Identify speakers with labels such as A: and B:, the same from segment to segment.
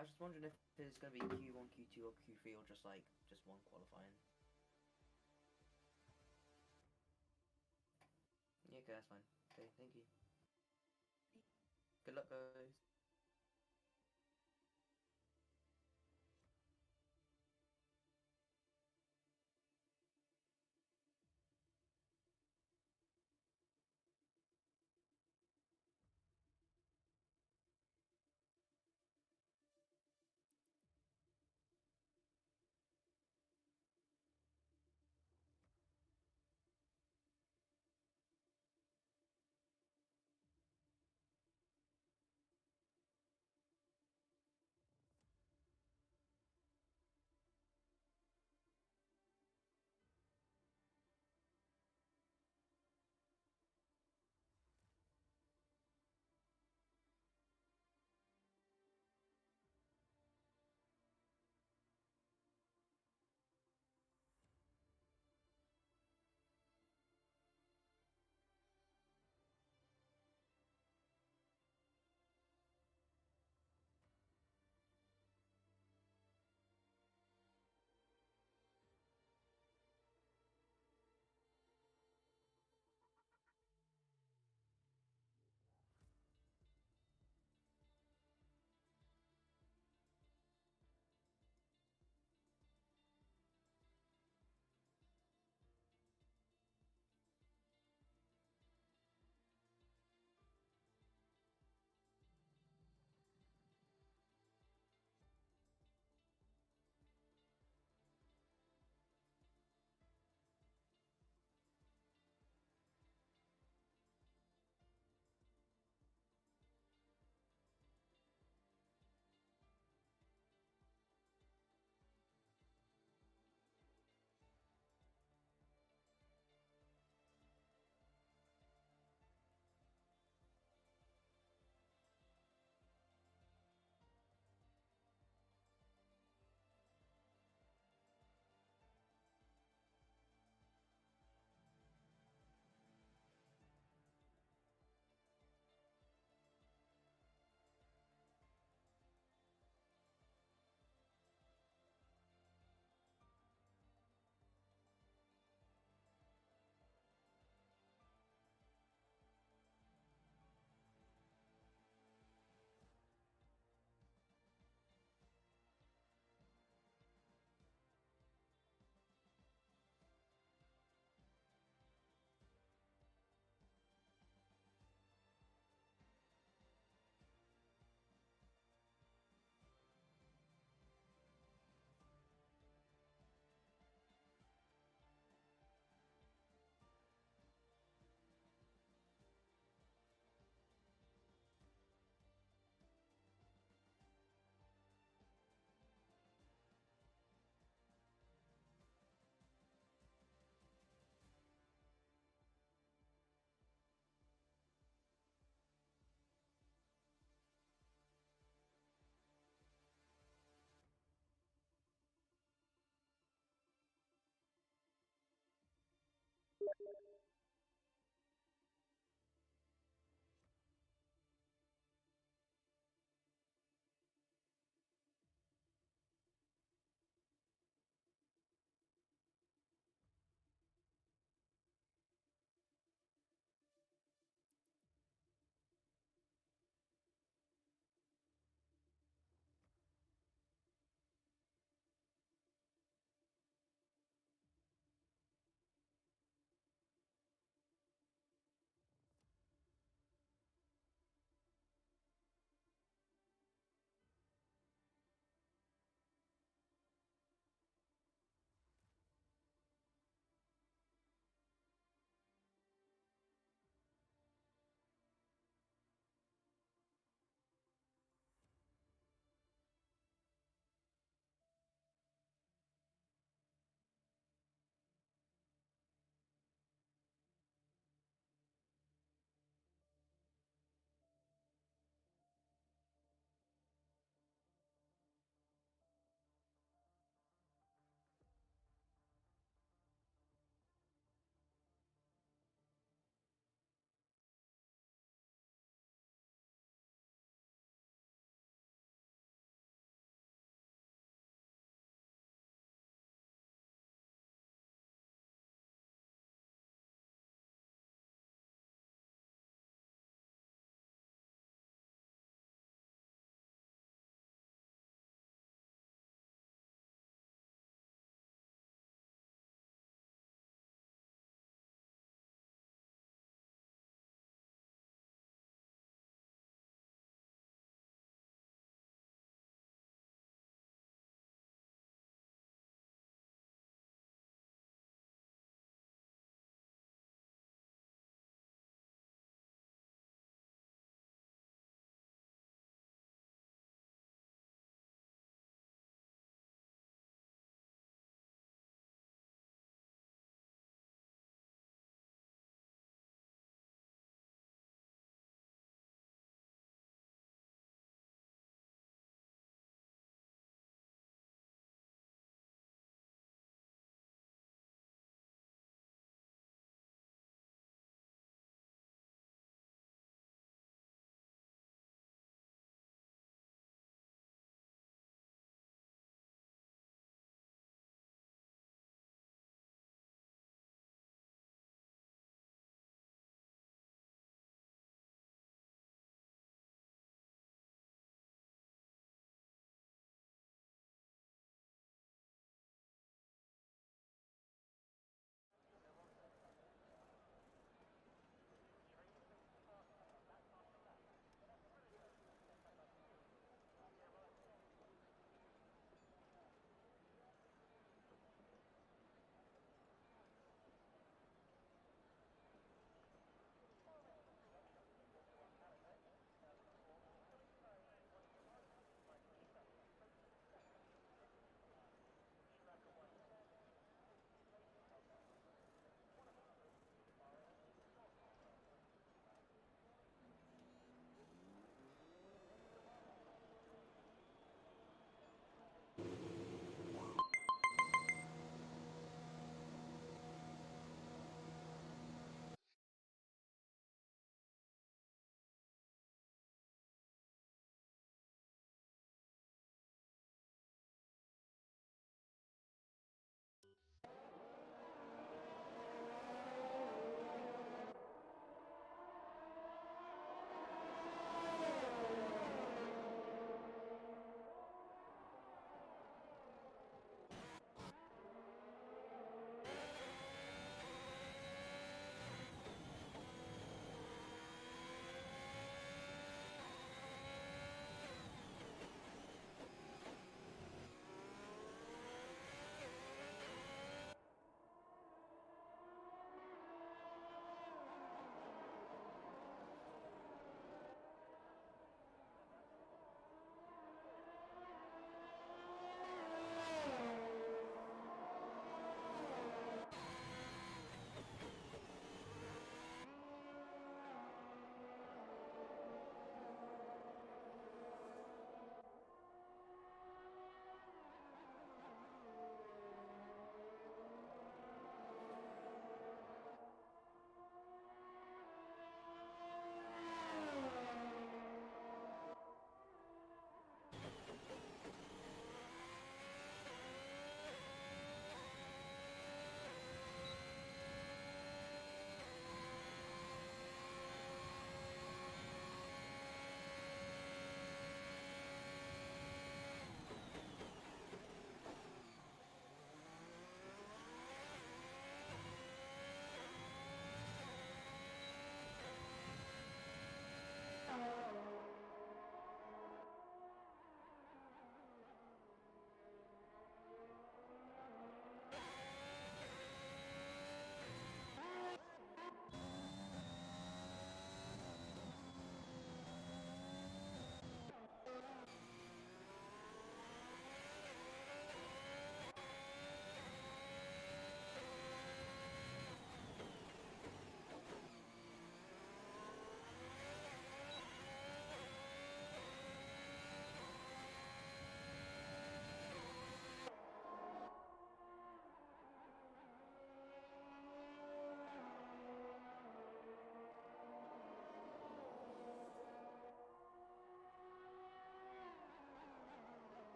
A: I was just wondering if it's going to be Q1, Q2, or Q3, or just like just one qualifying. Yeah, okay, that's fine. Okay, thank you. Good luck, guys.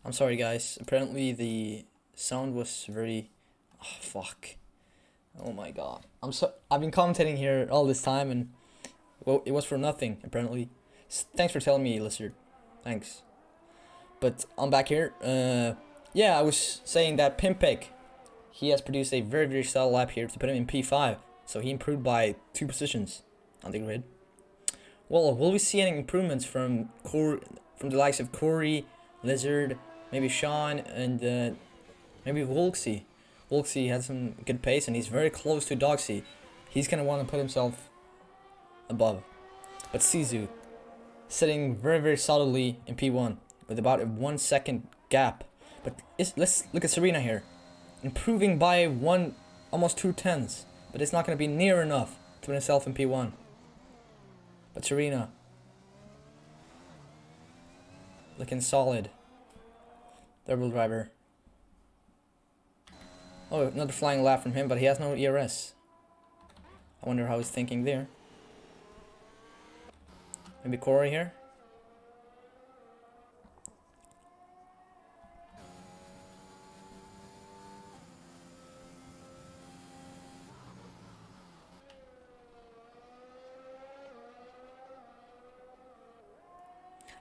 B: I'm sorry, guys. Apparently the sound was very... Oh, fuck. Oh my god. I've been commentating here all this time and... Well, it was for nothing, apparently. Thanks for telling me, Lizard. Thanks. But I'm back here. Yeah, I was saying that Pimpek, he has produced a very, very solid lap here to put him in P5. So he improved by 2 positions on the grid. Well, will we see any improvements from the likes of Corey, Lizard, maybe Sean, and maybe Wolksy? Wolksy has some good pace and he's very close to Dogsy. He's gonna want to put himself above. But Sizu, sitting very, very solidly in P1 with about a 1 second gap. But let's look at Serena here, improving by almost 2/10, but it's not going to be near enough to put himself in P1. But Serena, looking solid. Double driver. Oh, another flying lap from him, but he has no ERS. I wonder how he's thinking there. Maybe Corey here.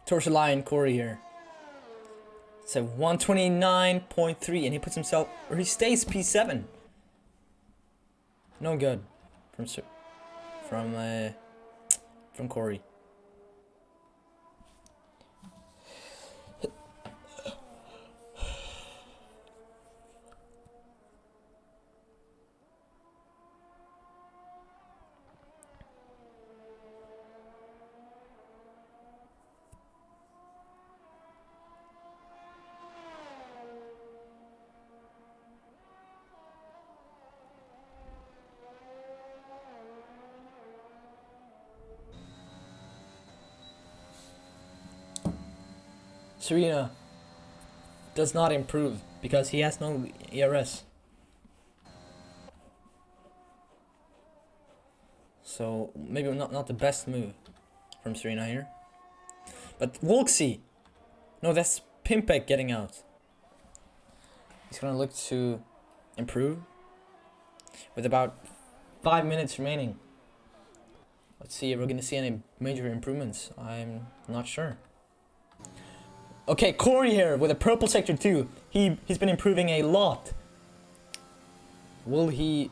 B: Towards the line, Corey here. It's a 129.3 and he puts himself, or he stays P7. No good from Corey. Serena does not improve because he has no ERS. So maybe not the best move from Serena here. But Wolksy, no, that's Pimpek getting out. He's gonna look to improve with about 5 minutes remaining. Let's see if we're gonna see any major improvements. I'm not sure. Okay, Corey here with a purple sector 2. He's been improving a lot. Will he,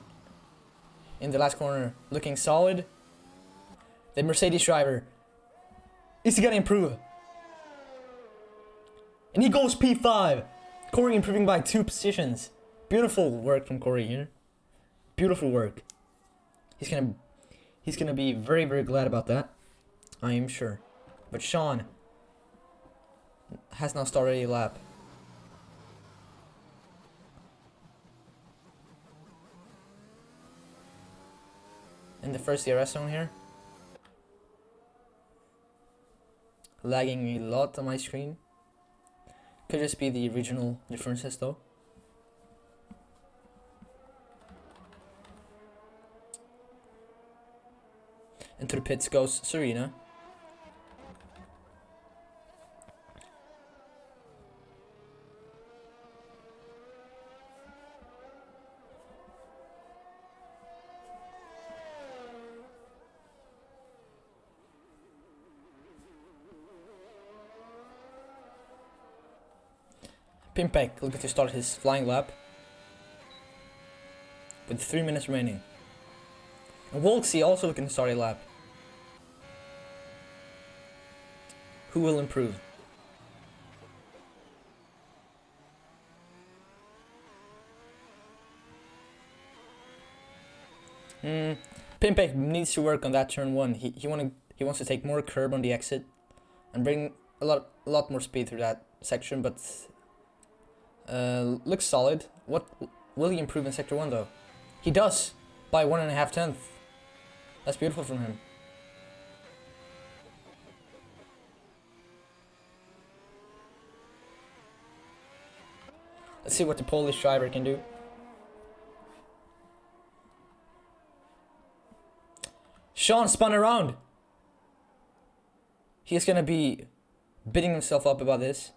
B: in the last corner, looking solid? The Mercedes driver, is he gonna improve? And he goes P5. Corey improving by 2 positions. Beautiful work from Corey here. Beautiful work. He's gonna be very, very glad about that. I am sure. But Sean has now started a lap. In the first DRS zone here. Lagging a lot on my screen. Could just be the regional differences though. Into the pits goes Serena. Pimpek looking to start his flying lap with 3 minutes remaining. And Wolksy also looking to start a lap. Who will improve? Pimpek needs to work on that turn 1. He wants to take more curb on the exit and bring a lot more speed through that section, but looks solid. What will he improve in sector 1 though? He does by 1.5 tenths. That's beautiful from him. Let's see what the Polish driver can do. Sean spun around. He's gonna be bidding himself up about this.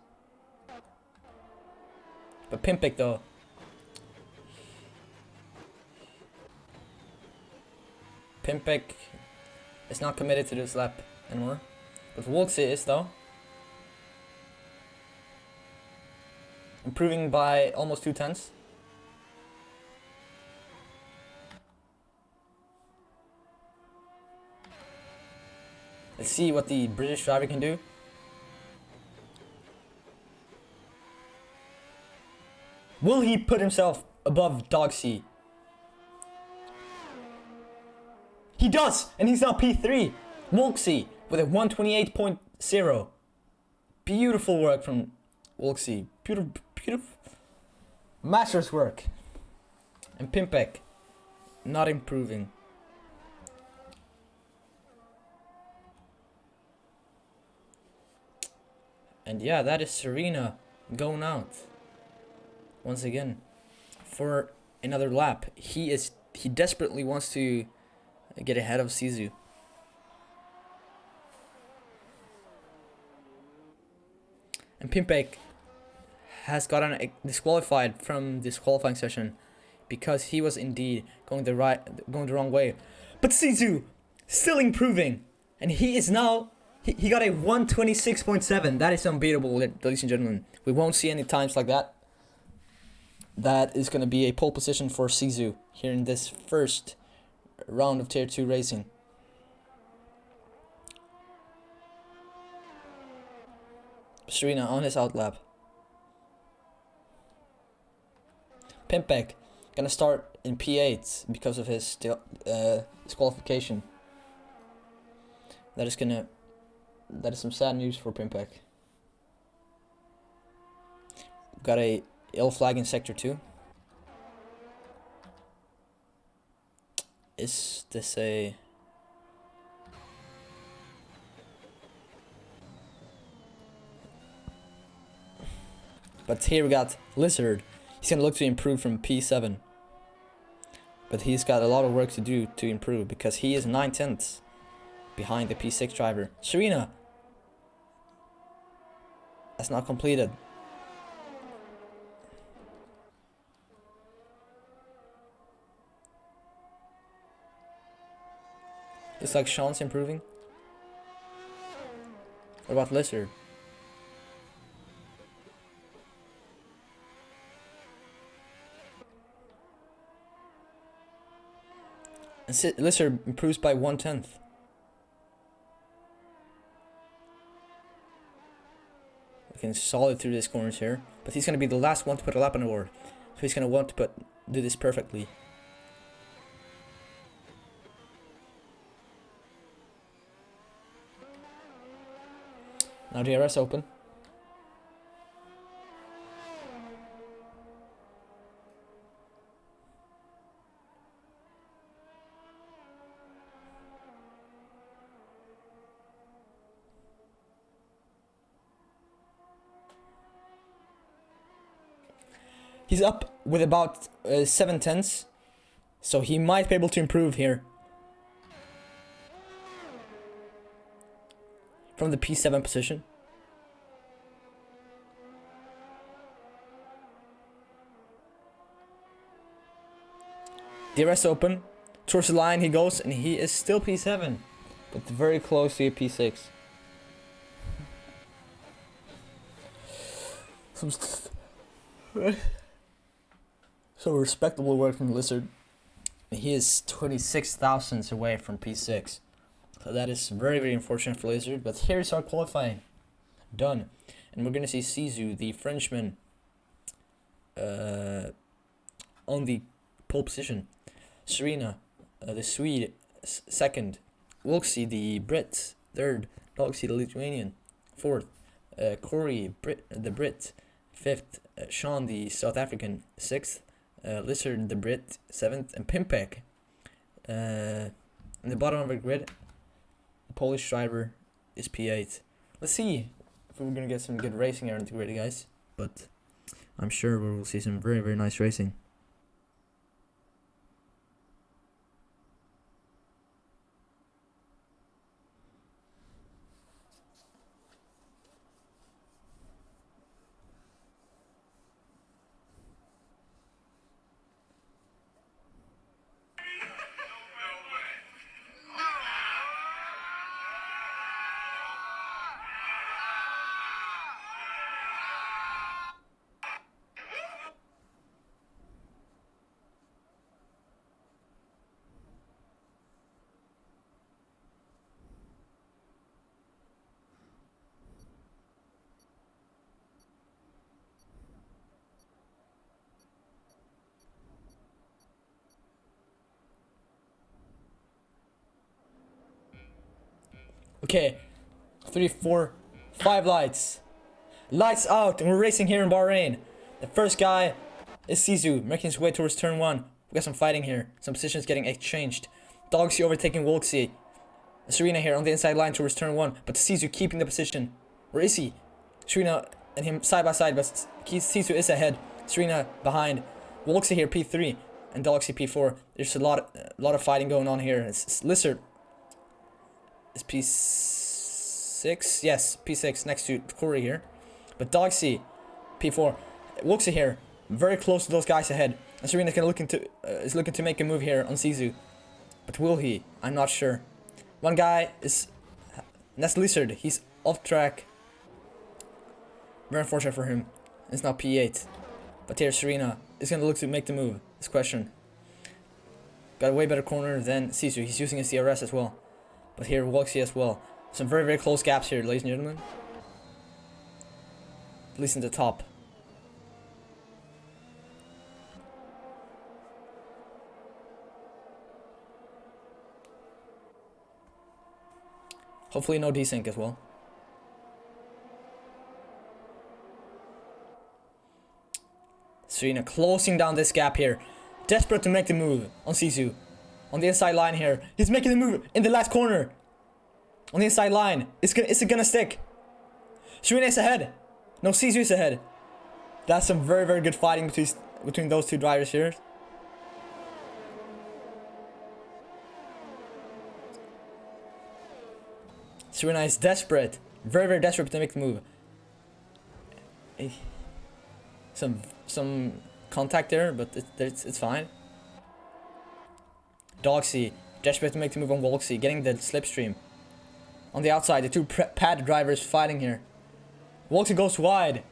B: But Pimpek though. Pimpek is not committed to this lap anymore. But Wolksy is though. Improving by almost 2/10. Let's see what the British driver can do. Will he put himself above Dogsy? He does! And he's now P3. Wolksy with a 128.0. Beautiful work from Wolksy. Beautiful, beautiful. Master's work. And Pimpek not improving. And yeah, that is Serena going out once again for another lap. He desperately wants to get ahead of Sisu. And Pimpek has gotten disqualified from this qualifying session because he was indeed going the wrong way. But Sisu still improving, and he is now he got a 126.7. That is unbeatable, ladies and gentlemen. We won't see any times like that. That is going to be a pole position for Sisu here in this first round of Tier 2 racing. Serena on his outlap. Pimpek gonna start in P8 because of his disqualification. That is some sad news for Pimpek. Got a yellow flag in sector 2. Is this a... But here we got Lizard. He's gonna look to improve from P7. But he's got a lot of work to do to improve because he is 9/10 behind the P6 driver. Serena. That's not completed. Looks like Sean's improving. What about Lizard? And Lizard improves by 1/10. Looking solid through these corners here. But he's going to be the last one to put a lap on the board. So he's going to want to do this perfectly. Now DRS open. He's up with about 7/10, so he might be able to improve here. From the P7 position. DRS open. Towards the line he goes, and he is still P7. But very close to a P6. So respectable work from Lizard. He is 26 thousandths away from P6. So that is very, very unfortunate for Lizard. But here's our qualifying done. And we're going to see Sisu, the Frenchman, on the pole position. Serena, the Swede, second. Wolksy, the Brit, third. Dogsy, the Lithuanian, fourth. Corey, the Brit, fifth. Sean, the South African, sixth. Lizard, the Brit, seventh. And Pimpek, in the bottom of the grid, the Polish driver is P8. Let's see if we're going to get some good racing here into the grid, guys. But I'm sure we will see some very, very nice racing. Okay, 3, 4, 5 lights. Lights out, and we're racing here in Bahrain. The first guy is Sisu, making his way towards turn 1. We got some fighting here. Some positions getting exchanged. Dogsy overtaking Wolksy. Serena here on the inside line towards turn 1, but Sisu keeping the position. Where is he? Serena and him side by side, but Sisu is ahead. Serena behind. Wolksy here P3 and Dogsy P4. There's a lot of fighting going on here. It's Lizard is P6. Yes, P6 next to Corey here. But Dogsy P4. Wolksy here, very close to those guys ahead. And Serena's gonna is looking to make a move here on Sisu. But will he? I'm not sure. One guy is that's Lizard. He's off track. Very unfortunate for him. It's now P8. But here Serena is gonna look to make the move. This question. Got a way better corner than Sisu. He's using his DRS as well. But here Wolksy as well. Some very, very close gaps here, ladies and gentlemen. At least in the top. Hopefully no desync as well. Serena closing down this gap here. Desperate to make the move on Sisu. On the inside line here. He's making the move in the last corner. On the inside line. Is it gonna stick? Serena is ahead. No, Sisu is ahead. That's some very, very good fighting between those two drivers here. Serena is desperate. Very, very desperate to make the move. Some contact there, but it's fine. Dogsy, desperate to make the move on Wolksy, getting the slipstream. On the outside, the two pad drivers fighting here. Wolksy goes wide.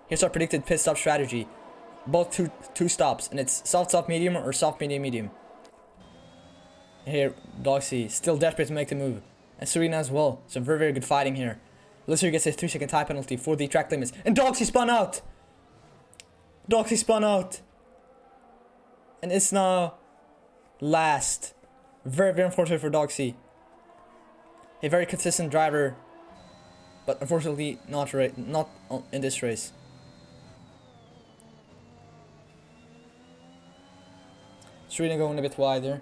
B: Here's our predicted pit stop strategy. Both two stops, and it's soft medium or soft medium. Here, Dogsy still desperate to make the move. And Serena as well. Some very, very good fighting here. Lizard gets a 3-second time penalty for the track limits. And Dogsy spun out! Dogsy spun out! And it's now last. Very, very unfortunate for Dogsy. A very consistent driver. But unfortunately not in this race. Serena going a bit wider.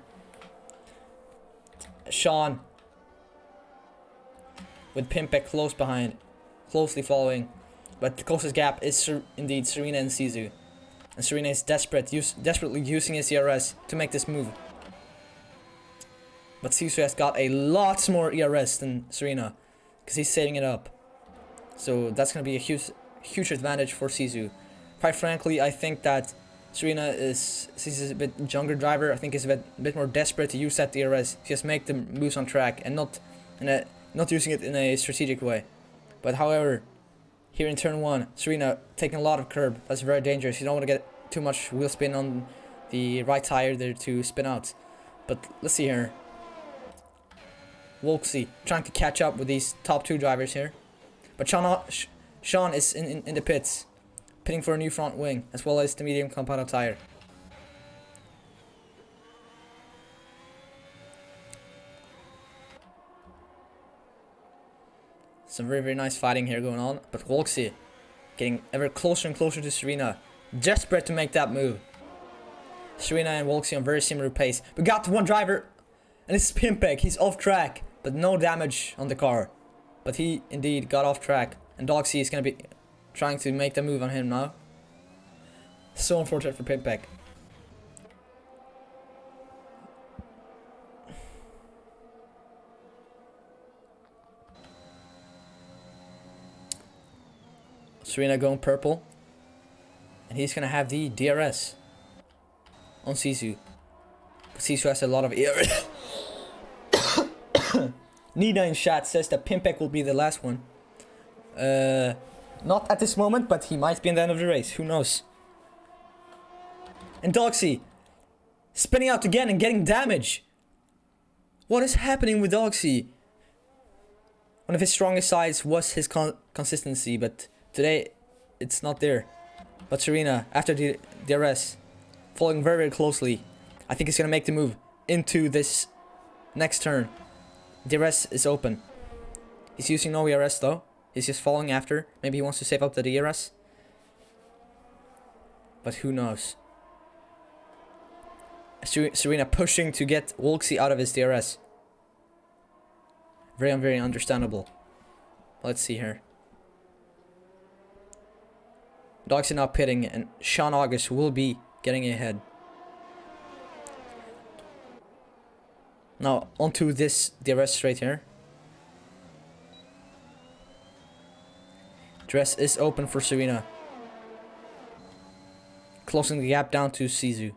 B: Sean with Pimpek close behind, closely following, but the closest gap is indeed Serena and Sisu, and Serena is desperately using his ERS to make this move. But Sisu has got a lot more ERS than Serena, because he's saving it up. So that's gonna be a huge advantage for Sisu. Quite frankly, I think that Sisu's a bit younger driver. I think he's a bit more desperate to use that DRS, just make the moves on track and not using it in a strategic way. But however, here in turn 1, Serena taking a lot of curb. That's very dangerous. You don't want to get too much wheel spin on the right tire there to spin out. But let's see here. Wolksy trying to catch up with these top 2 drivers here. But Sean is in the pits, pitting for a new front wing as well as the medium compound tire. Some very, very nice fighting here going on, but Wolksy getting ever closer and closer to Serena, desperate to make that move. Serena and Wolksy on very similar pace. We got one driver, and it's Pimpek. He's off track, but no damage on the car. But he indeed got off track, and Dogsy is going to be trying to make the move on him now. So unfortunate for Pimpek. Serena going purple. And he's going to have the DRS on Sisu. But Sisu has a lot of ERS. Nina in chat says that Pimpek will be the last one. Not at this moment, but he might be in the end of the race. Who knows? And Dogsy spinning out again and getting damage. What is happening with Dogsy? One of his strongest sides was his consistency, but today it's not there. But Serena, after the DRS, following very, very closely, I think he's going to make the move into this next turn. DRS is open. He's using no ERS though. He's just following after. Maybe he wants to save up the DRS. But who knows? Serena pushing to get Wolksy out of his DRS. Very understandable. Let's see here. Dogs are now pitting, and Sean August will be getting ahead. Now onto this DRS straight here. DRS is open for Serena. Closing the gap down to Sisu.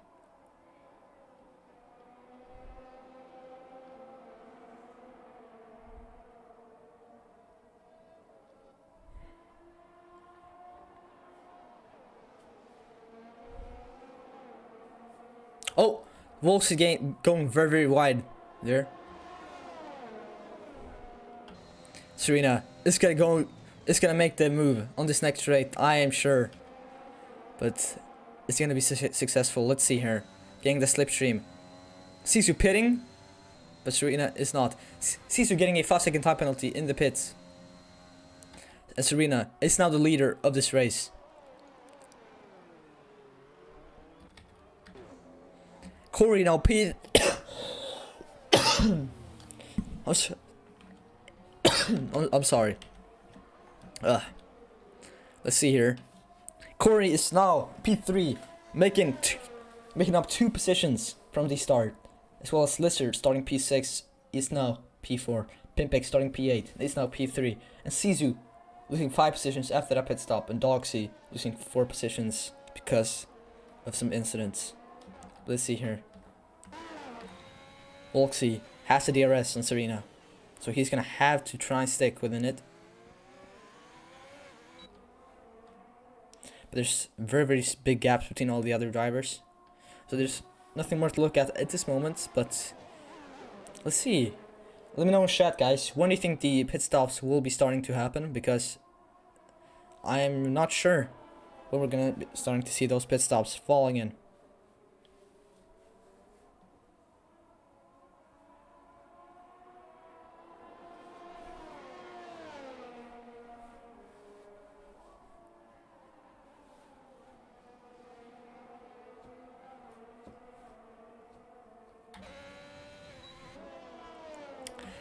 B: Oh, Wolves again going very wide there. Serena is gonna go. Is gonna make the move on this next straight, I am sure. But it's gonna be successful. Let's see here. Getting the slipstream. Sisu pitting, but Serena is not. Sisu getting a 5-second time penalty in the pits. And Serena is now the leader of this race. Corey now P. I'm sorry. Let's see here. Corey is now P3, making up 2 positions from the start, as well as Lizard starting P6 is now P4. Pimpek starting P8 is now P3, and Sisu losing 5 positions after that pit stop, and Dogsy losing 4 positions because of some incidents. Let's see here. Volksy has the DRS on Serena, so he's gonna have to try and stick within it. But there's very big gaps between all the other drivers, so there's nothing more to look at this moment. But let's see. Let me know in chat, guys. When do you think the pit stops will be starting to happen? Because I'm not sure when we're gonna be starting to see those pit stops falling in.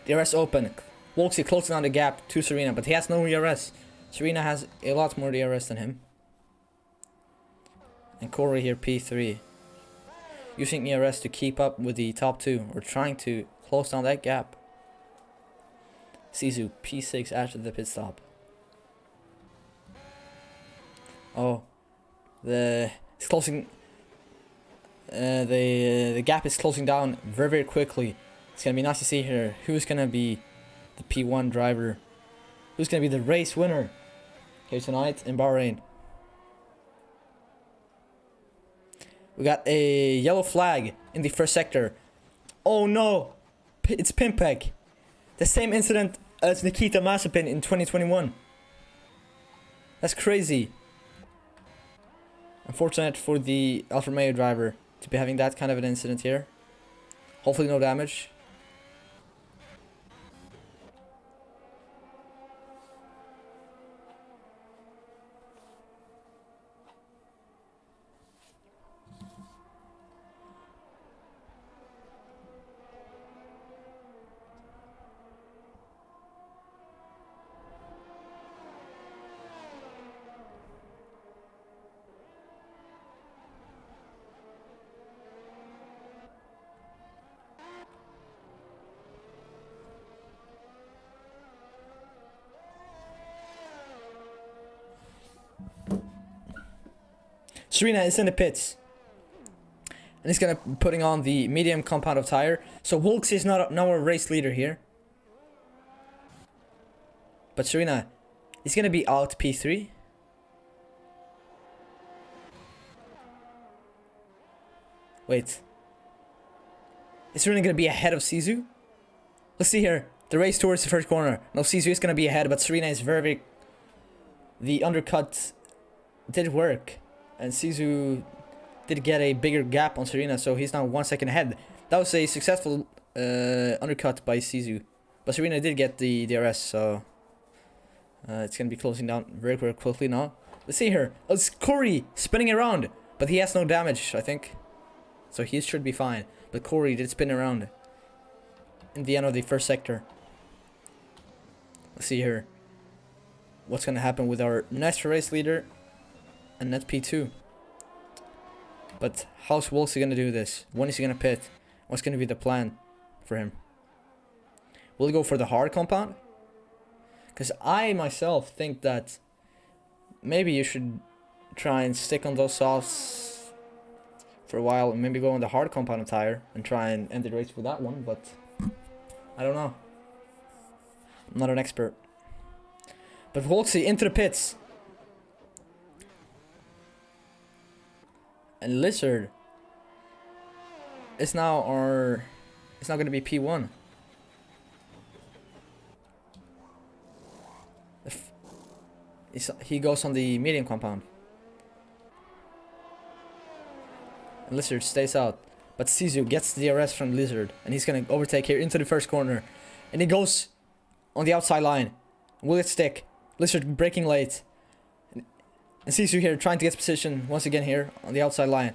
B: DRS open. Wolksy closing down the gap to Serena, but he has no DRS. Serena has a lot more DRS than him. And Corey here P3. Using ERS to keep up with the top 2, or trying to close down that gap. Sisu P6 after the pit stop. Oh, it's closing. The gap is closing down very quickly. It's gonna be nice to see here who's gonna be the P1 driver, who's gonna be the race winner here tonight in Bahrain. We got a yellow flag in the first sector. Oh no, it's Pimpek. The same incident as Nikita Mazepin in 2021. That's crazy. Unfortunate for the Alfa Romeo driver to be having that kind of an incident here. Hopefully no damage. Serena is in the pits. And he's gonna be putting on the medium compound of tire. So Wilkes is not now a race leader here. But Serena is gonna be out P3. Wait. Is Serena gonna be ahead of Sisu? Let's see here. The race towards the first corner. No, Sisu is gonna be ahead, but Serena is very... The undercut did work. And Sisu did get a bigger gap on Serena, so he's now 1 second ahead. That was a successful undercut by Sisu. But Serena did get the DRS, so it's gonna be closing down very, very quickly now. Let's see here. Oh, it's Corey spinning around, but he has no damage, I think. So he should be fine. But Corey did spin around in the end of the first sector. Let's see here. What's gonna happen with our next race leader and net P2. But how's Wolsey gonna do this? When is he gonna pit? What's gonna be the plan for him? Will he go for the hard compound? Because I myself think that maybe you should try and stick on those softs for a while and maybe go on the hard compound tire and try and end the race with that one, but I don't know. I'm not an expert. But Wolsey into the pits. And Lizard is now going to be P1. He goes on the medium compound. And Lizard stays out. But Sisu gets the DRS from Lizard. And he's going to overtake here into the first corner. And he goes on the outside line. Will it stick? Lizard braking late. And Sisu here trying to get position once again here on the outside line.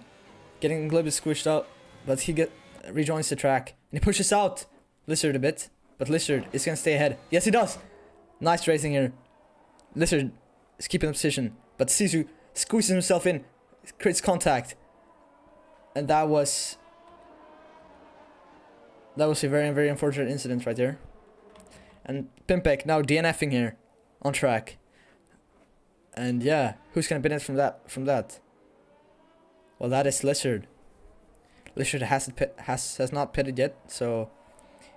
B: Getting a little bit squished out. But he rejoins the track. And he pushes out Lizard a bit. But Lizard is going to stay ahead. Yes, he does. Nice racing here. Lizard is keeping the position. But Sisu squeezes himself in. Creates contact. And that was a very, very unfortunate incident right there. And Pimpek now DNFing here on track. And yeah, who's gonna benefit from that? Well, that is Lizard. Lizard has not pitted yet, so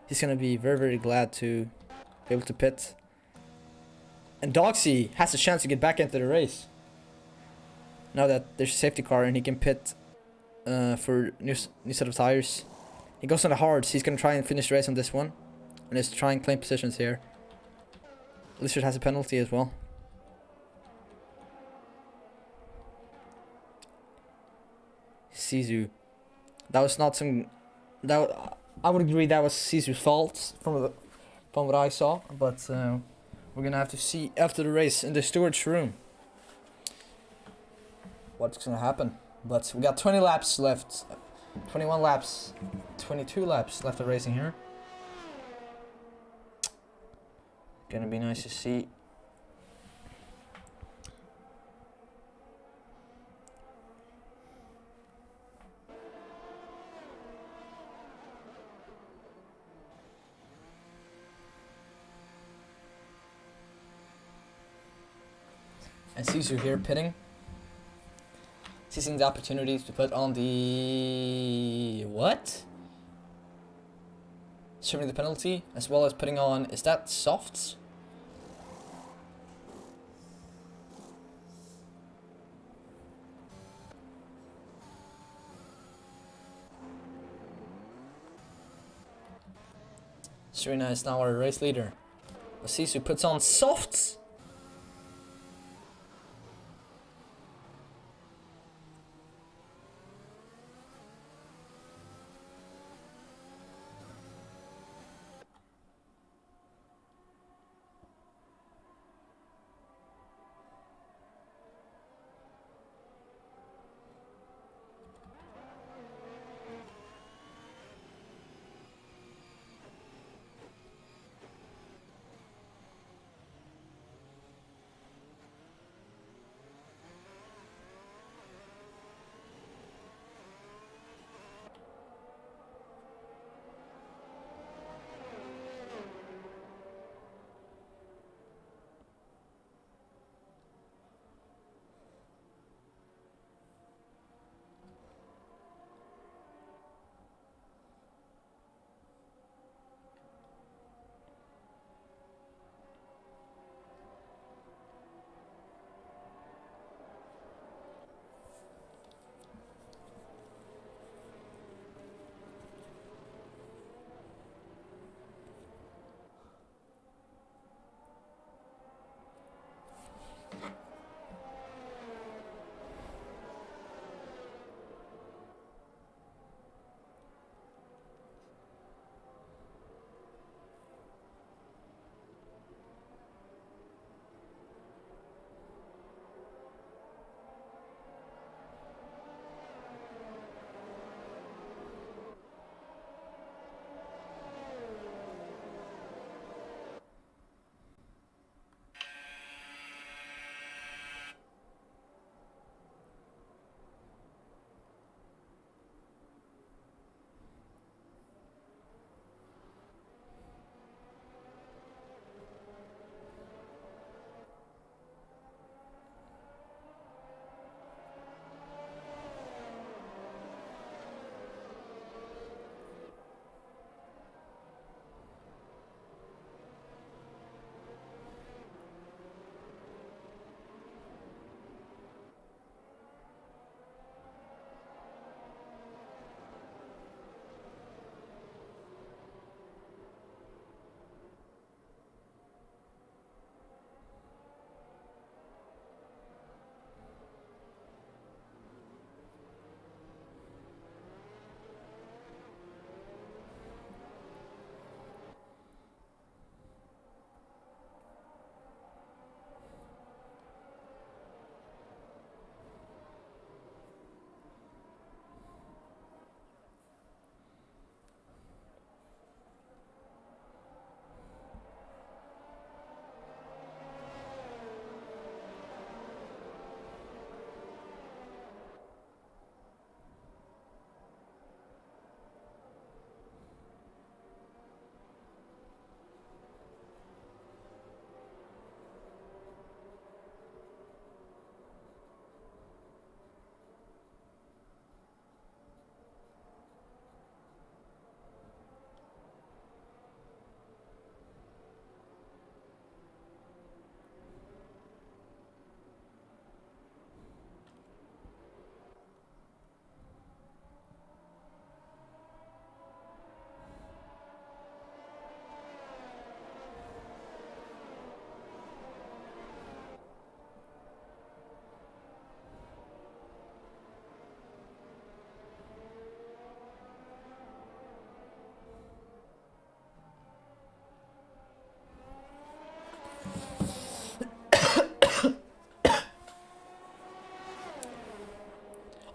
B: he's gonna be very, very glad to be able to pit. And Doxy has a chance to get back into the race. Now that there's a safety car and he can pit for new set of tires. He goes on the hards. He's gonna try and finish the race on this one. And he's trying to claim positions here. Lizard has a penalty as well. Sisu. That was not some... I would agree that was Sisu's fault from what I saw. But we're gonna have to see after the race in the stewards room what's gonna happen. But we got 20 laps left. 21 laps. 22 laps left of racing here. Gonna be nice to see. And Sisu here pitting. Seizing the opportunities to put on the... what? Serving the penalty, as well as putting on... is that softs? Serena is now our race leader. Sisu puts on softs.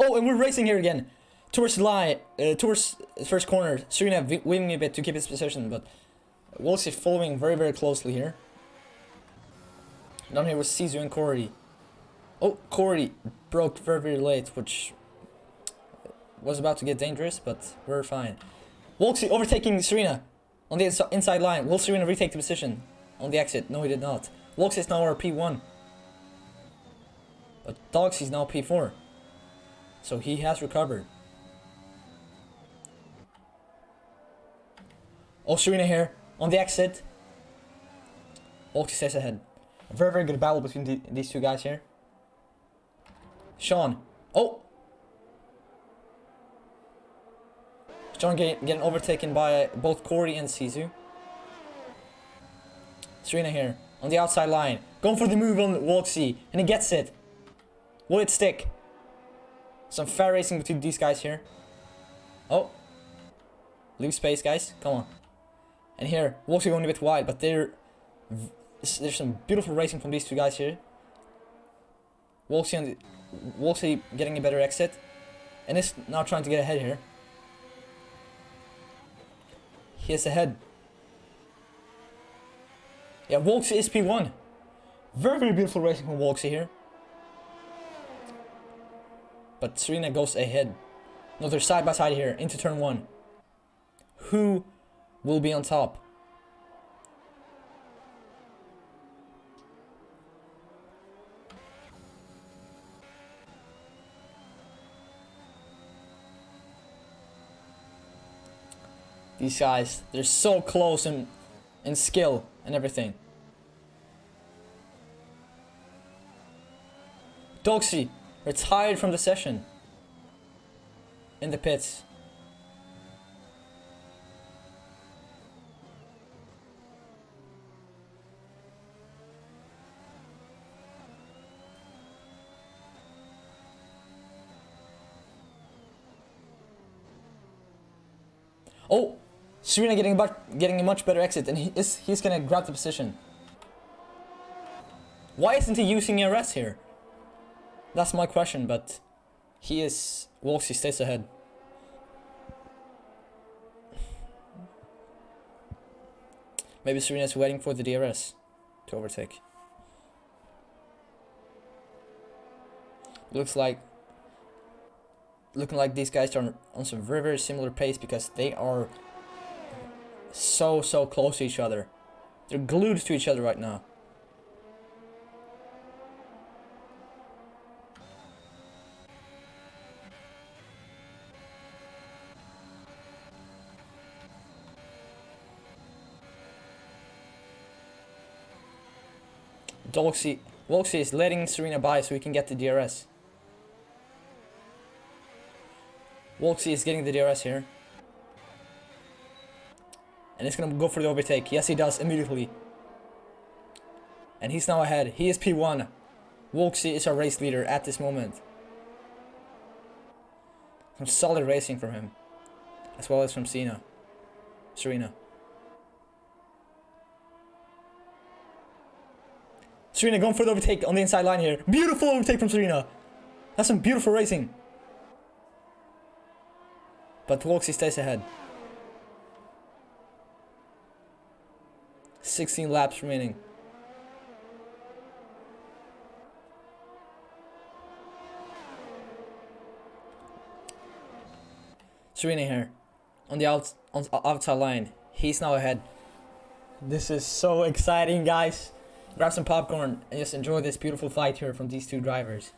B: Oh, and we're racing here again. Towards the line, towards the first corner. Serena winning a bit to keep his position, but Wolsey following very, very closely here. Down here was Sisu and Corey. Oh, Corey broke very, very late, which was about to get dangerous, but we're fine. Wolsey overtaking Serena on the inside line. Will Serena retake the position on the exit? No, he did not. Wolsey is now our P1. But Dogsy is now P4. So he has recovered. Oh, Serena here on the exit. Wolsey stays ahead. A very, very good battle between these two guys here. Sean. Oh! Sean getting overtaken by both Corey and Sisu. Serena here on the outside line. Going for the move on Wolsey. And he gets it. Will it stick? Some fair racing between these guys here. Oh. Leave space, guys. Come on. And here, Wolsey going a bit wide, but there's some beautiful racing from these two guys here. Wolsey getting a better exit. And is now trying to get ahead here. He is ahead. Yeah, Wolsey is P1. Very, very beautiful racing from Wolsey here. But Serena goes ahead. No, they're side by side here into turn 1. Who will be on top? These guys, they're so close in skill and everything. Dogsy retired from the session in the pits. Oh, Serena getting a much better exit, and he's gonna grab the position. Why isn't he using ERS here? That's my question, but he is. Wolsey stays ahead. Maybe Serena's waiting for the DRS to overtake. Looking like these guys are on some very, very similar pace because they are so close to each other. They're glued to each other right now. Wolsey is letting Serena by so he can get the DRS. Wolsey is getting the DRS here. And he's gonna go for the overtake. Yes, he does immediately. And he's now ahead. He is P1. Wolsey is our race leader at this moment. Some solid racing from him. As well as from Serena. Serena going for the overtake on the inside line here. Beautiful overtake from Serena. That's some beautiful racing. But Wolsey stays ahead. 16 laps remaining. Serena here on the outside line. He's now ahead. This is so exciting, guys. Grab some popcorn and just enjoy this beautiful fight here from these two drivers.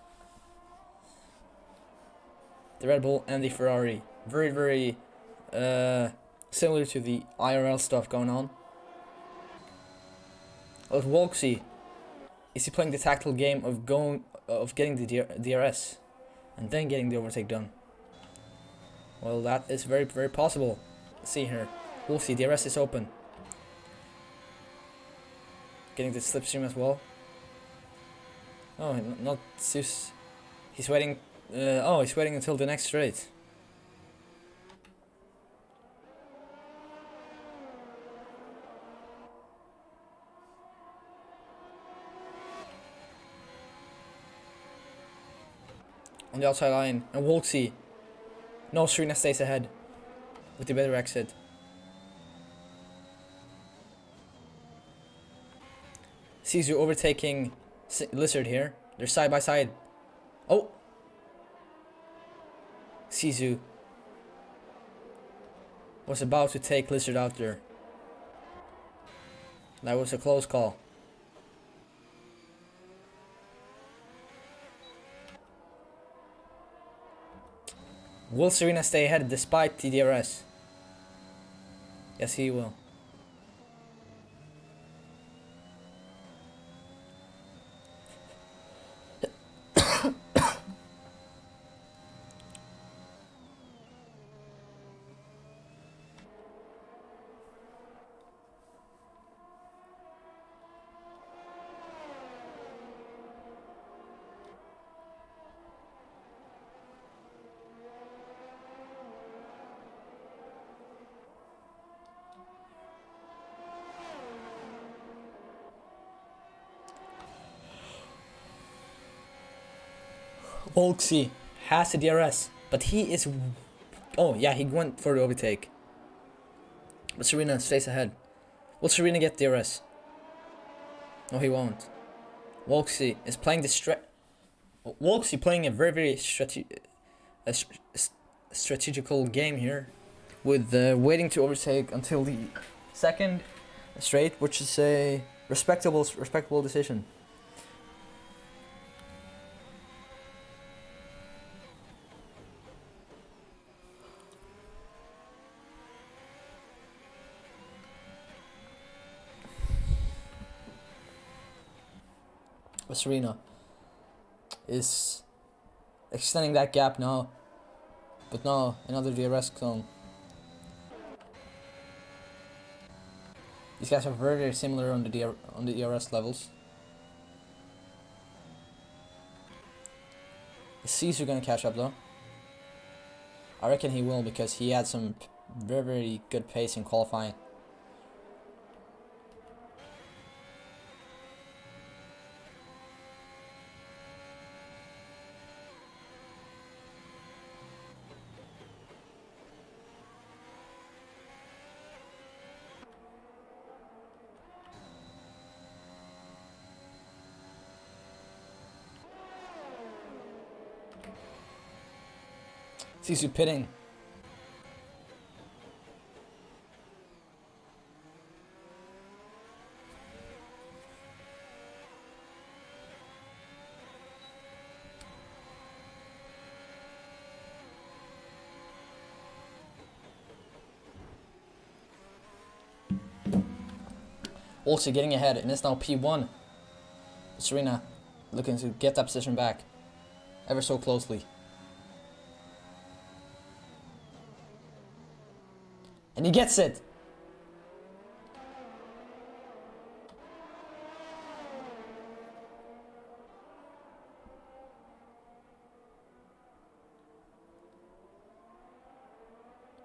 B: The Red Bull and the Ferrari. Very, very similar to the AARL stuff going on. With Wolsey, is he playing the tactical game of getting the DRS and then getting the overtake done? Well, that is very, very possible. Let's see here. Wolsey, DRS is open. Getting the slipstream as well. Oh, not Zeus. He's waiting. He's waiting until the next straight. On the outside line. And Wolksy. No, Serena stays ahead. With the better exit. Sisu overtaking Lizard here. They're side by side. Oh! Sisu was about to take Lizard out there. That was a close call. Will Serena stay ahead despite the DRS? Yes, he will. Volksy has a DRS, but he is... Oh, yeah, he went for the overtake. But Serena stays ahead. Will Serena get DRS? No, he won't. Volksy is playing the Volksy playing a very strategical game here, with waiting to overtake until the second straight, which is a respectable decision. But Serena is extending that gap now. But now another DRS zone. These guys are very similar on the DRS levels. Is Caesar gonna catch up though? I reckon he will, because he had some very good pace in qualifying. Sisu pitting. Also getting ahead, and it's now P1. Serena looking to get that position back ever so closely. And he gets it!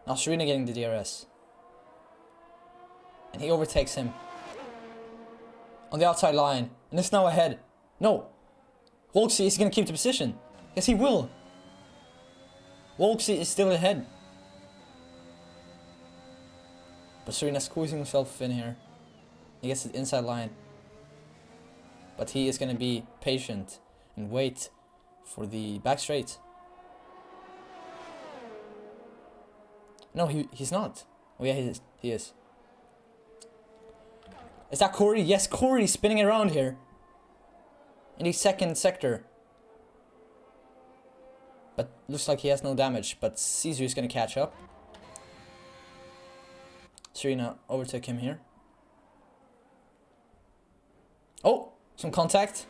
B: Now Serena getting the DRS. And he overtakes him on the outside line. And it's now ahead. No! Volksy is going to keep the position. Yes, he will. Volksy is still ahead. But Serena squeezing himself in here. He gets the inside line. But he is going to be patient and wait for the back straight. No, he's not. Oh yeah, he is. Is that Corey? Yes, Corey's spinning around here. In the second sector. But looks like he has no damage. But Caesar is going to catch up. Serena overtook him here. Oh, some contact.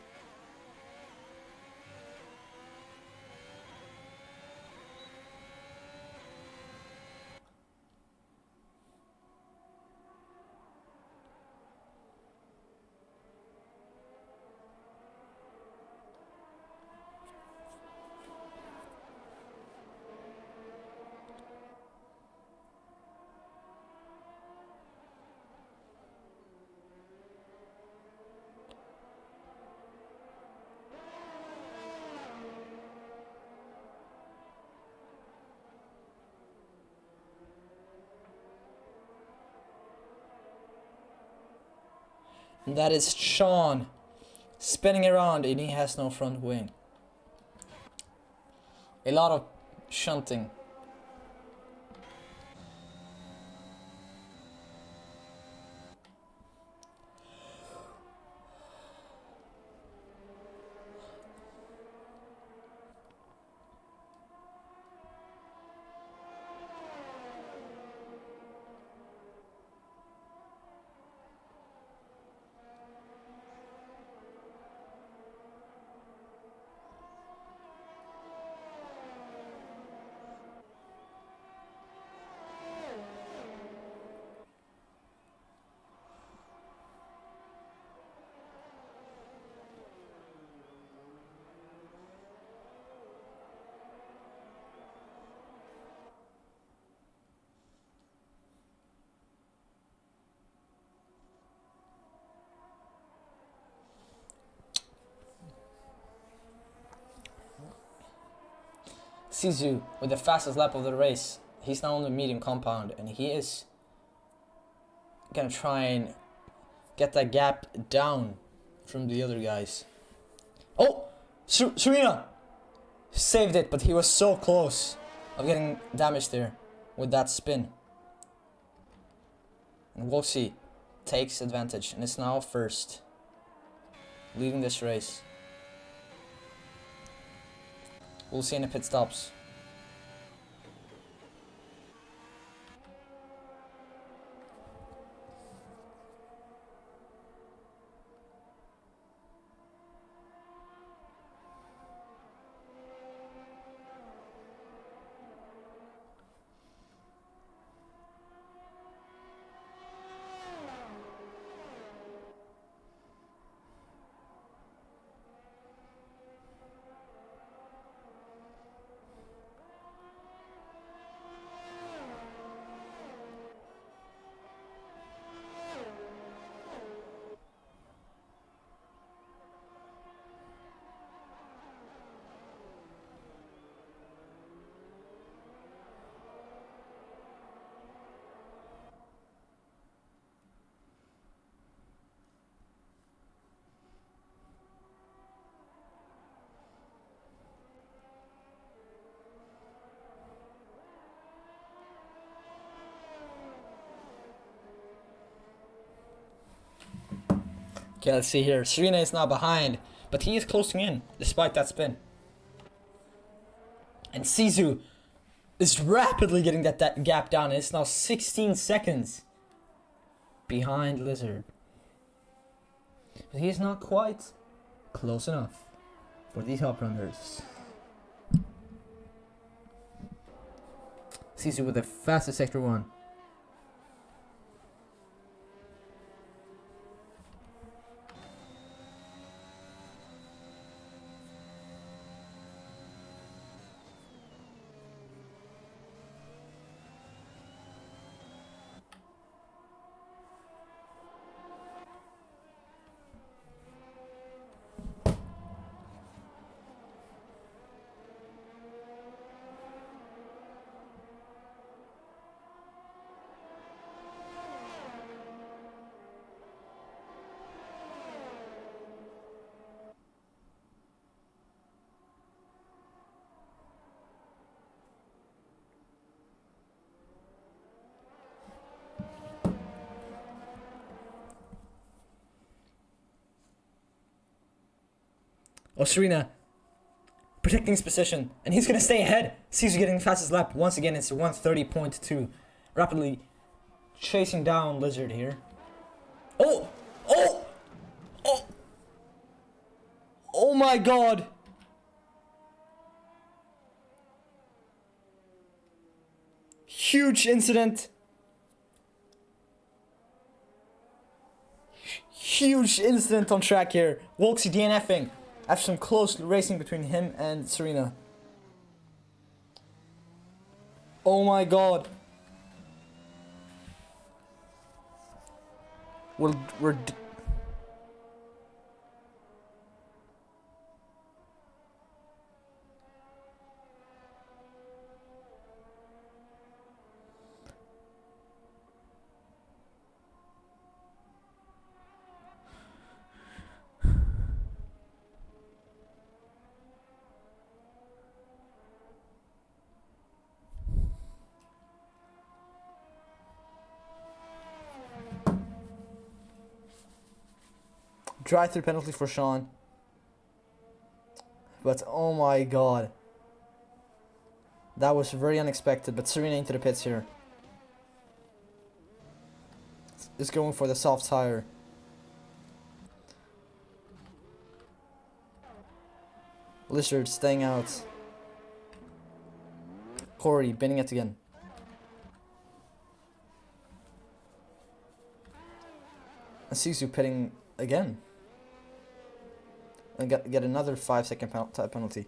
B: And that is Sean spinning around, and he has no front wing. A lot of shunting. Sisu with the fastest lap of the race. He's now on the medium compound, and he is gonna try and get that gap down from the other guys. Oh! Serena saved it, but he was so close of getting damaged there with that spin. And Wolsey takes advantage and is now first, leading this race. We'll see in the pit stops. Okay, let's see here. Serena is now behind, but he is closing in despite that spin. And Sisu is rapidly getting that gap down. It's now 16 seconds behind Lizard. But he's not quite close enough for the top runners. Sisu with the fastest sector 1. Oh, Serena protecting his position, and he's gonna stay ahead. Caesar getting the fastest lap. Once again, it's 1:30.2. Rapidly chasing down Lizard here. Oh! Oh! Oh! Oh my god! Huge incident. Huge incident on track here. Wolksy DNFing after some close racing between him and Serena. Oh my god. We're Drive-through penalty for Sean. But oh my god. That was very unexpected, but Serena into the pits here. Is going for the soft tire. Lizard staying out. Corey binning it again. And Sisu pitting again. And get another 5-second penalty.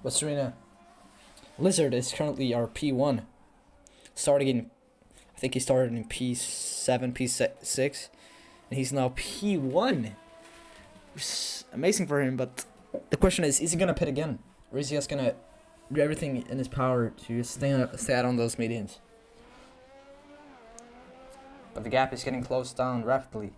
B: But Serena, Lizard is currently our P1. Starting in, I think he started in P7, P6, and he's now P1. It's amazing for him, but the question is he gonna pit again? Or is he just gonna do everything in his power to stay out on those medians? But the gap is getting closed down rapidly.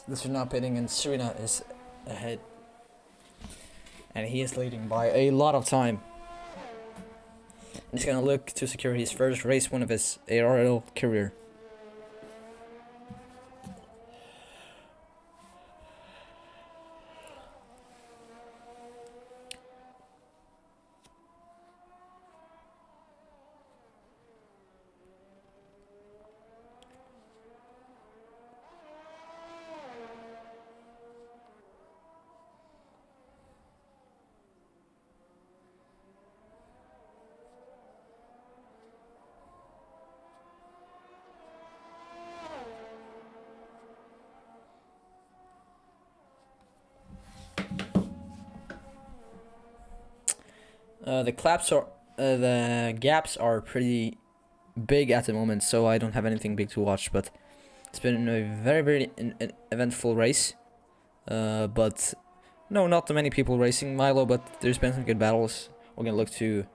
B: This is now pitting and Serena is ahead. And he is leading by a lot of time. And he's gonna look to secure his first race win of his AARL career. The gaps are pretty big at the moment, so I don't have anything big to watch. But it's been a very eventful race. But no, not too many people racing Milo, but there's been some good battles. We're gonna look to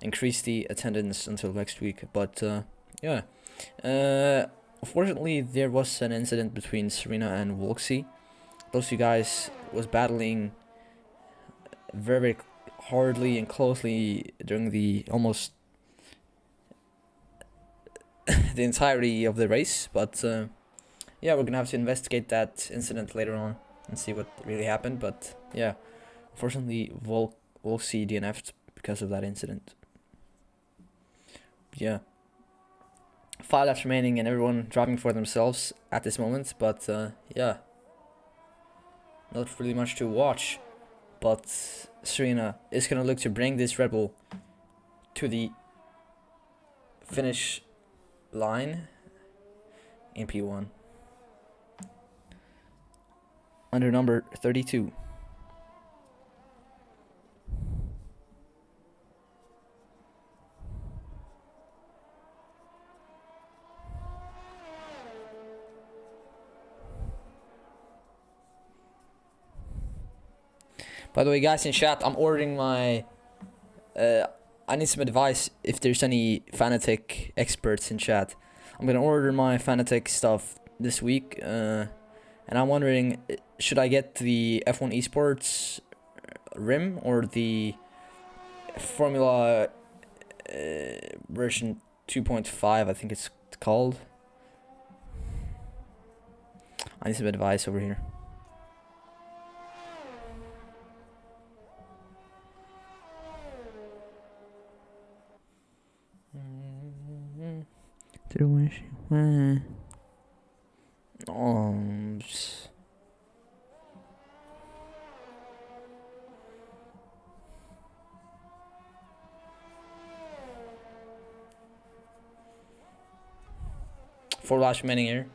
B: increase the attendance until next week. But yeah, unfortunately, there was an incident between Serena and Wolksy. Those two guys was battling very, very hardly and closely during the almost the entirety of the race. But yeah, we're gonna have to investigate that incident later on and see what really happened. But yeah, unfortunately, Wolksy DNF'd because of that incident. Yeah. 5 laps remaining and everyone driving for themselves at this moment, but yeah, not really much to watch. But Serena is gonna look to bring this Red Bull to the finish line in P1 under number 32. By the way, guys in chat, I'm ordering my. I need some advice if there's any Fanatec experts in chat. I'm gonna order my Fanatec stuff this week, and I'm wondering, should I get the F1 Esports rim or the Formula version 2.5? I think it's called. I need some advice over here. Four laps remaining here.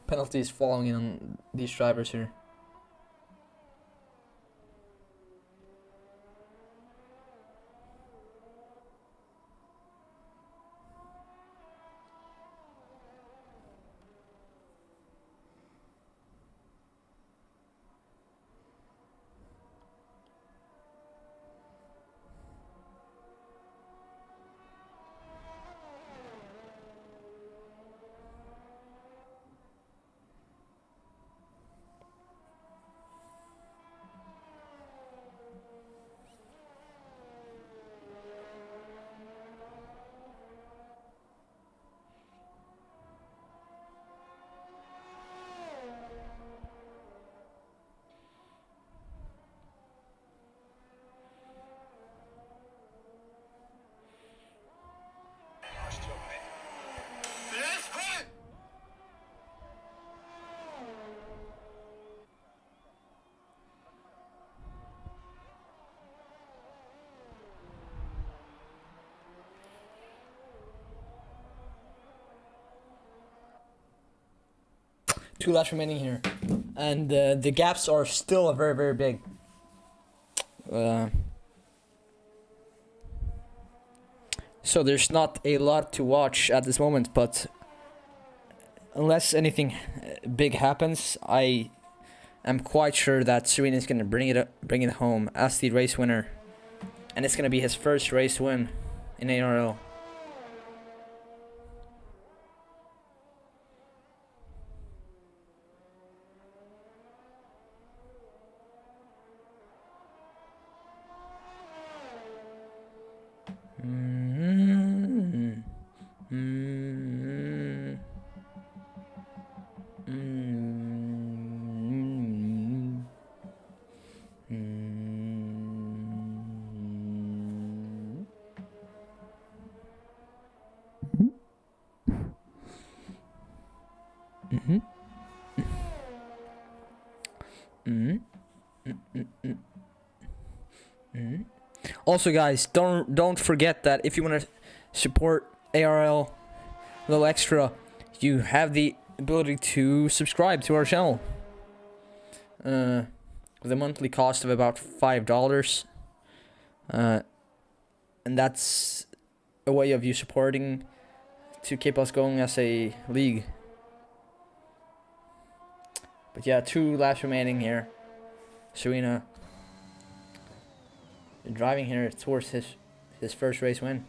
B: Penalties following on these drivers here. Two laps remaining here, and the gaps are still very, very big. So there's not a lot to watch at this moment, but unless anything big happens, I am quite sure that Serena is gonna bring it home as the race winner, and it's gonna be his first race win in ARL. Also, guys, don't forget that if you want to support ARL a little extra, you have the ability to subscribe to our channel. With a monthly cost of about $5. And that's a way of you supporting to keep us going as a league. But yeah, 2 laps remaining here. Serena driving here towards his first race win.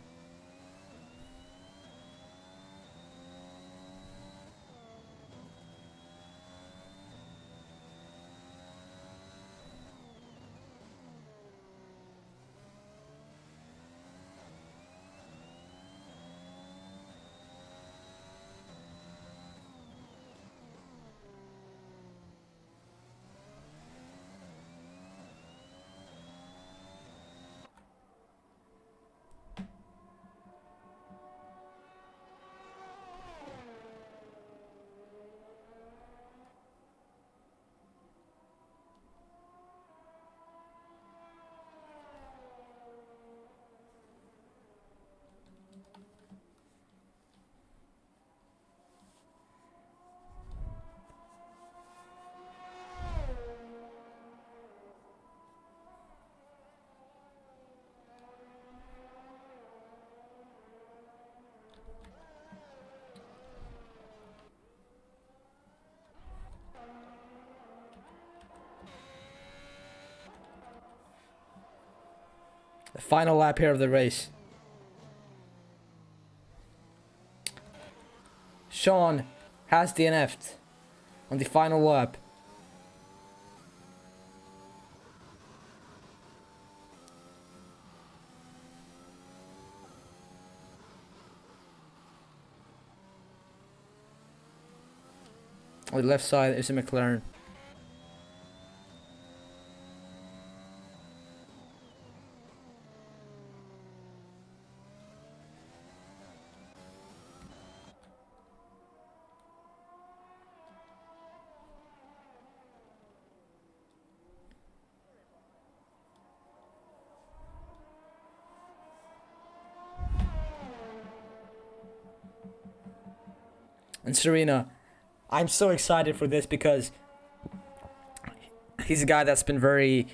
B: The final lap here of the race. Sean has DNF'd on the final lap. On the left side is a McLaren. And Serena, I'm so excited for this because he's a guy that's been very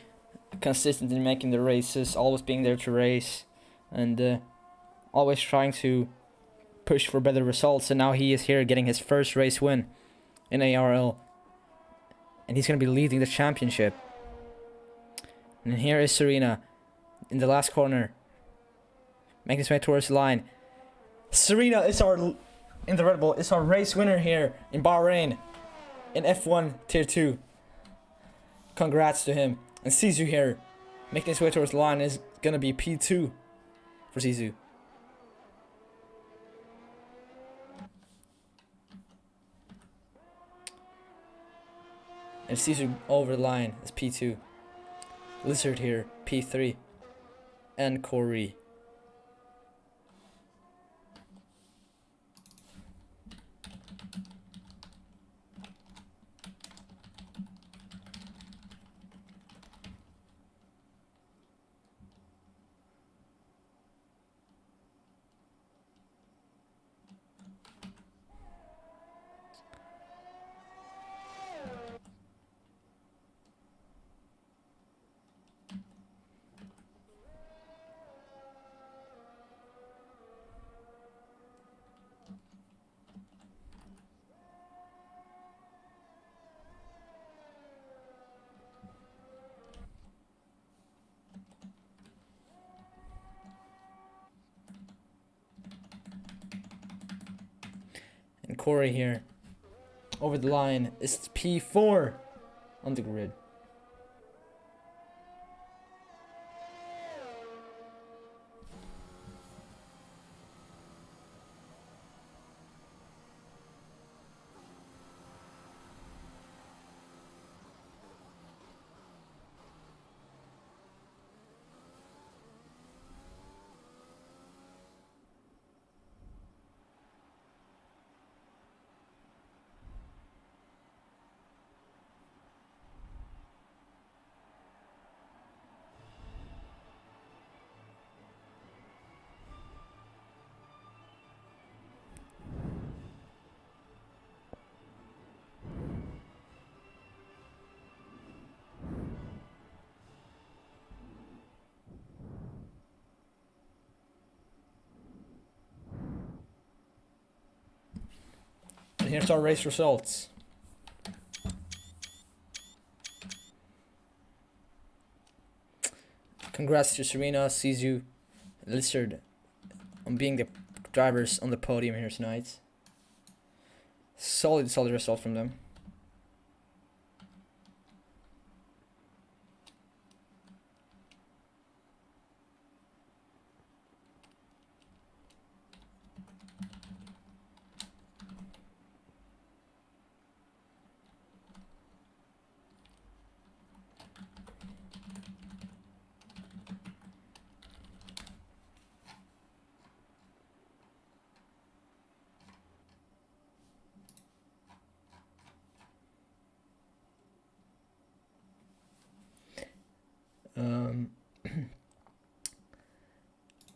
B: consistent in making the races, always being there to race, and always trying to push for better results. And now he is here getting his first race win in ARL, and he's going to be leading the championship. And here is Serena in the last corner, making his way towards the line. Serena is in the Red Bull, is our race winner here in Bahrain in F1 Tier 2. Congrats to him. And Sisu here, making his way towards the line, is gonna be P2 for Sisu. And Sisu over the line is P2. Lizard here, P3. And Corey. And Corey here. Over the line. It's P4 on the grid. And here's our race results. Congrats to Serena, Sisu, Lizard on being the drivers on the podium here tonight. Solid result from them.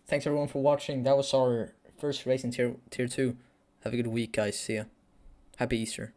B: Thanks everyone for watching. That was our first race in tier 2. Have a good week, guys. See ya. Happy Easter.